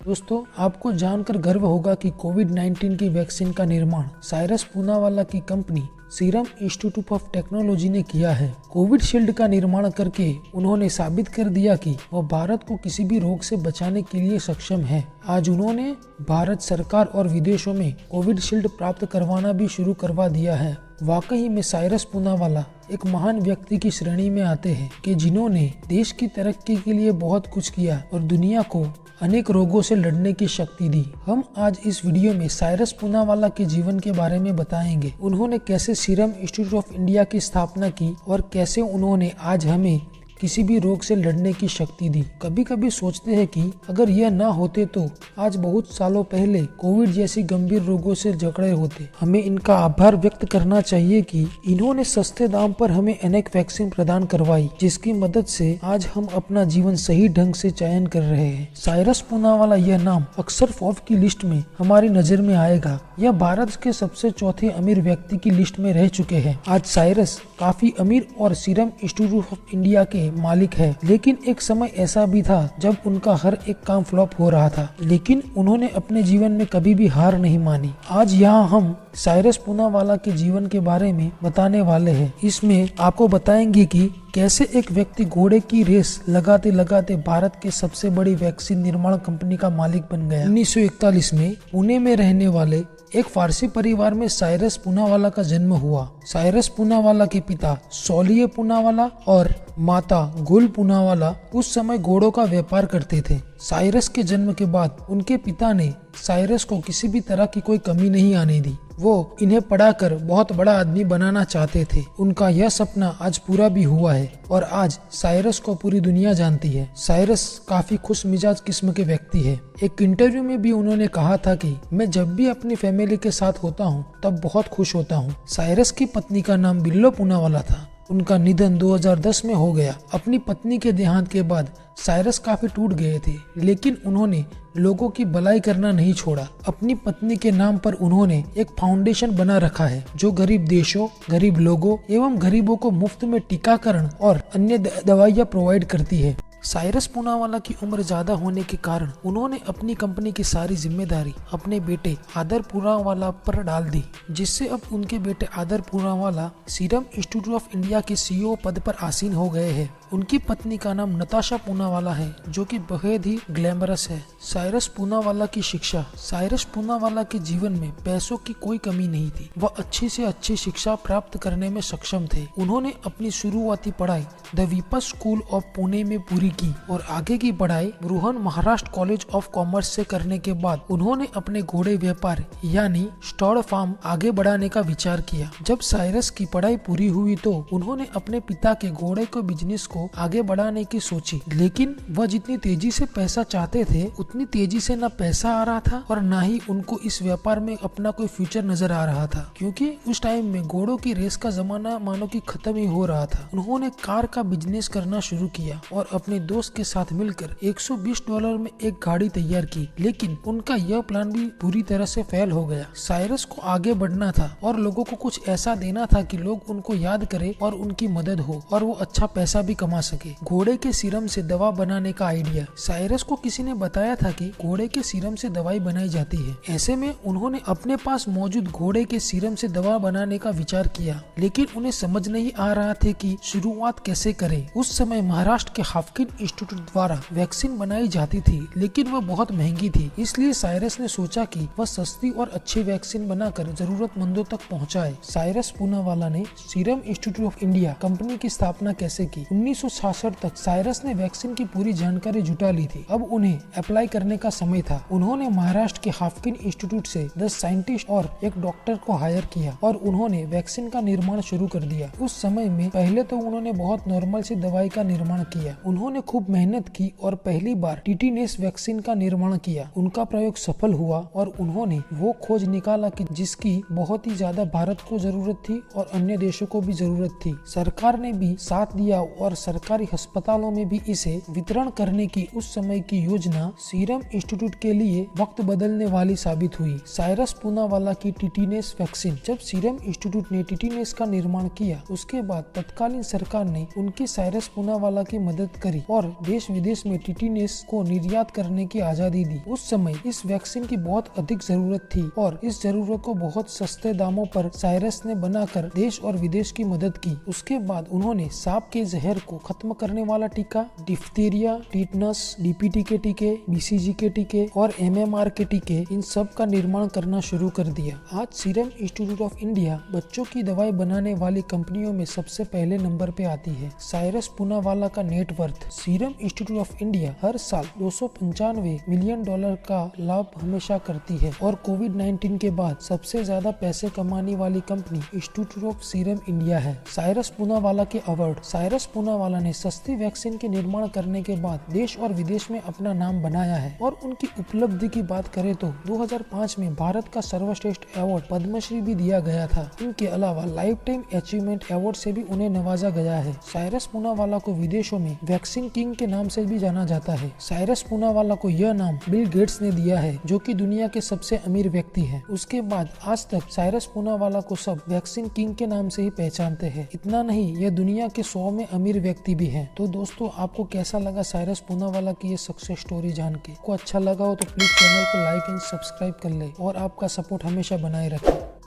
दोस्तों, आपको जानकर गर्व होगा कि कोविड-19 की वैक्सीन का निर्माण साइरस पूनावाला की company serum Institute of technology ने किया है। कोविशील्ड का निर्माण करके उन्होंने साबित कर दिया कि वह भारत को किसी भी रोग से बचाने के लिए सक्षम है। आज उन्होंने भारत सरकार और विदेशों में कोविशील्ड प्राप्त करवाना भी शुरू करवा दिया है। वाकई में साइरस पूनावाला एक महान व्यक्ति की श्रेणी में आते हैं कि जिन्होंने देश की तरक्की के लिए बहुत कुछ किया और दुनिया को अनेक रोगों से लड़ने की शक्ति दी। हम आज इस वीडियो में साइरस पूनावाला के जीवन के बारे में बताएंगे। उन्होंने कैसे सीरम इंस्टीट्यूट ऑफ इंडिया की स्थापना की और कैसे उन्होंने आज हमें किसी भी रोग से लड़ने की शक्ति दी। कभी कभी सोचते हैं कि अगर यह ना होते तो आज बहुत सालों पहले कोविड जैसी गंभीर रोगों से जकड़े होते। हमें इनका आभार व्यक्त करना चाहिए कि इन्होंने सस्ते दाम पर हमें अनेक वैक्सीन प्रदान करवाई, जिसकी मदद से आज हम अपना जीवन सही ढंग से चयन कर रहे हैं। साइरस पूनावाला यह नाम अक्सर फोर्ब्स की लिस्ट में हमारी नजर में आएगा। यह भारत के सबसे चौथे अमीर व्यक्ति की लिस्ट में रह चुके हैं। आज साइरस काफी अमीर और सीरम इंस्टीट्यूट ऑफ इंडिया के मालिक है, लेकिन एक समय ऐसा भी था जब उनका हर एक काम फ्लॉप हो रहा था, लेकिन उन्होंने अपने जीवन में कभी भी हार नहीं मानी। आज यहाँ हम साइरस पूनावाला के जीवन के बारे में बताने वाले हैं। इसमें आपको बताएंगे कि कैसे एक व्यक्ति घोड़े की रेस लगाते लगाते भारत के सबसे बड़ी वैक्सीन निर्माण कंपनी का मालिक बन गया। 1941 में पुणे में रहने वाले एक फारसी परिवार में साइरस पूनावाला का जन्म हुआ। साइरस पूनावाला के पिता सोलिए पूनावाला और माता गुल पूनावाला उस समय घोड़ों का व्यापार करते थे। साइरस के जन्म के बाद उनके पिता ने साइरस को किसी भी तरह की कोई कमी नहीं आने दी। वो इन्हें पढ़ाकर बहुत बड़ा आदमी बनाना चाहते थे। उनका यह सपना आज पूरा भी हुआ है और आज साइरस को पूरी दुनिया जानती है। साइरस काफी खुश मिजाज किस्म के व्यक्ति है। एक इंटरव्यू में भी उन्होंने कहा था कि मैं जब भी अपनी फैमिली के साथ होता हूँ तब बहुत खुश होता हूँ। साइरस की पत्नी का नाम बिल्लो पूनावाला था। उनका निधन 2010 में हो गया। अपनी पत्नी के देहांत के बाद साइरस काफी टूट गए थे, लेकिन उन्होंने लोगों की भलाई करना नहीं छोड़ा। अपनी पत्नी के नाम पर उन्होंने एक फाउंडेशन बना रखा है जो गरीब देशों, गरीब लोगों एवं गरीबों को मुफ्त में टीकाकरण और अन्य दवाइयाँ प्रोवाइड करती है। साइरस पूनावाला की उम्र ज्यादा होने के कारण उन्होंने अपनी कंपनी की सारी जिम्मेदारी अपने बेटे आदर पूनावाला पर डाल दी, जिससे अब उनके बेटे आदर Poonawalla serum Institute of India के सीईओ पद पर आसीन हो गए हैं। उनकी पत्नी का नाम नताशा पूनावाला है, जो कि बेहद ही ग्लैमरस है। साइरस पूनावाला की शिक्षा। साइरस पूनावाला के जीवन में पैसों की कोई कमी नहीं थी। वह अच्छी से अच्छी शिक्षा प्राप्त करने में सक्षम थे। उन्होंने अपनी शुरुआती पढ़ाई द वीपस स्कूल ऑफ पुणे में पूरी की और आगे की पढ़ाई Brihan Maharashtra college of commerce से करने के बाद उन्होंने अपने घोड़े व्यापार यानी स्टॉड फार्म आगे बढ़ाने का विचार किया। जब साइरस की पढ़ाई पूरी हुई तो उन्होंने अपने पिता के घोड़े के बिजनेस को आगे बढ़ाने की सोची, लेकिन वह जितनी तेजी से पैसा चाहते थे उतनी तेजी से न पैसा आ रहा था और न ही उनको इस व्यापार में अपना कोई फ्यूचर नजर आ रहा था, क्योंकि उस टाइम में घोड़ों की रेस का जमाना मानो कि खत्म ही हो रहा था। उन्होंने कार का बिजनेस करना शुरू किया और अपने दोस्त के साथ मिलकर $120 में एक गाड़ी तैयार की, लेकिन उनका यह प्लान भी पूरी तरह से फेल हो गया। साइरस को आगे बढ़ना था और लोगों को कुछ ऐसा देना था कि लोग उनको याद करें और उनकी मदद हो और वो अच्छा पैसा भी कमा सके। घोड़े के सीरम से दवा बनाने का आइडिया। साइरस को किसी ने बताया था कि घोड़े के सीरम से दवाई बनाई जाती है। ऐसे में उन्होंने अपने पास मौजूद घोड़े के सीरम से दवा बनाने का विचार किया, लेकिन उन्हें समझ नहीं आ रहा था कि शुरुआत कैसे करें। उस समय महाराष्ट्र के हाफकिन इंस्टीट्यूट द्वारा वैक्सीन बनाई जाती थी, लेकिन वह बहुत महंगी थी। इसलिए साइरस ने सोचा कि वह सस्ती और अच्छी वैक्सीन बनाकर जरूरतमंदों तक पहुंचाए। साइरस पूनावाला ने serum Institute of India company की स्थापना कैसे की। 1966 तक साइरस ने वैक्सीन की पूरी जानकारी जुटा ली थी। अब उन्हें अप्लाई करने का समय था। उन्होंने महाराष्ट्र के हाफकिन इंस्टीट्यूट से 10 साइंटिस्ट और एक डॉक्टर को हायर किया और उन्होंने वैक्सीन का निर्माण शुरू कर दिया। उस समय में पहले तो उन्होंने बहुत नॉर्मल सी दवाई का निर्माण किया। उन्होंने खूब मेहनत की और पहली बार टिटेनस वैक्सीन का निर्माण किया। उनका प्रयोग सफल हुआ और उन्होंने वो खोज निकाला कि जिसकी बहुत ही ज्यादा भारत को जरूरत थी और अन्य देशों को भी जरूरत थी। सरकार ने भी साथ दिया और सरकारी अस्पतालों में भी इसे वितरण करने की उस समय की योजना सीरम इंस्टीट्यूट के लिए वक्त बदलने वाली साबित हुई। साइरस पूनावाला की टिटेनस वैक्सीन। जब सीरम इंस्टीट्यूट ने टिटेनस का निर्माण किया, उसके बाद तत्कालीन सरकार ने उनकी साइरस पूनावाला की मदद करी की और देश विदेश में टीटीनेस को निर्यात करने की आजादी दी। उस समय इस वैक्सीन की बहुत अधिक जरूरत थी और इस जरूरत को बहुत सस्ते दामों पर साइरस ने बनाकर देश और विदेश की मदद की। उसके बाद उन्होंने सांप के जहर को खत्म करने वाला टीका, डिफ्थीरिया, टीटनस, डीपीटी के टीके, बीसीजी के टीके और एमएमआर के टीके, इन सब का निर्माण करना शुरू कर दिया। आज सीरम इंस्टीट्यूट ऑफ इंडिया बच्चों की दवाई बनाने वाली कंपनियों में सबसे पहले नंबर पे आती है। साइरस पूनावाला का net worth. Serum Institute of India हर साल 295 मिलियन डॉलर का लाभ हमेशा करती है और कोविड-19 के बाद सबसे ज्यादा पैसे कमाने वाली company institute of serum India है। साइरस पूनावाला के अवार्ड। साइरस पूनावाला ने सस्ती वैक्सीन के निर्माण करने के बाद देश और विदेश में अपना नाम बनाया है और उनकी उपलब्धि की बात करें तो 2005 में भारत का सर्वश्रेष्ठ अवार्ड पद्मश्री भी दिया गया था। इनके अलावा लाइफ टाइम अचीवमेंट अवार्ड से भी उन्हें नवाजा गया है। साइरस पूनावाला को विदेशों में वैक्सीन किंग के नाम से भी जाना जाता है। साइरस पूनावाला को यह नाम बिल गेट्स ने दिया है, जो कि दुनिया के सबसे अमीर व्यक्ति हैं। उसके बाद आज तक साइरस पूनावाला को सब वैक्सीन किंग के नाम से ही पहचानते हैं। इतना नहीं, यह दुनिया के 100 में अमीर व्यक्ति भी हैं। तो दोस्तों, आपको कैसा लगा साइरस पूनावाला की ये सक्सेस स्टोरी जान के? आपको अच्छा लगा हो तो प्लीज चैनल को लाइक एंड सब्सक्राइब कर ले और आपका सपोर्ट हमेशा बनाए रखें।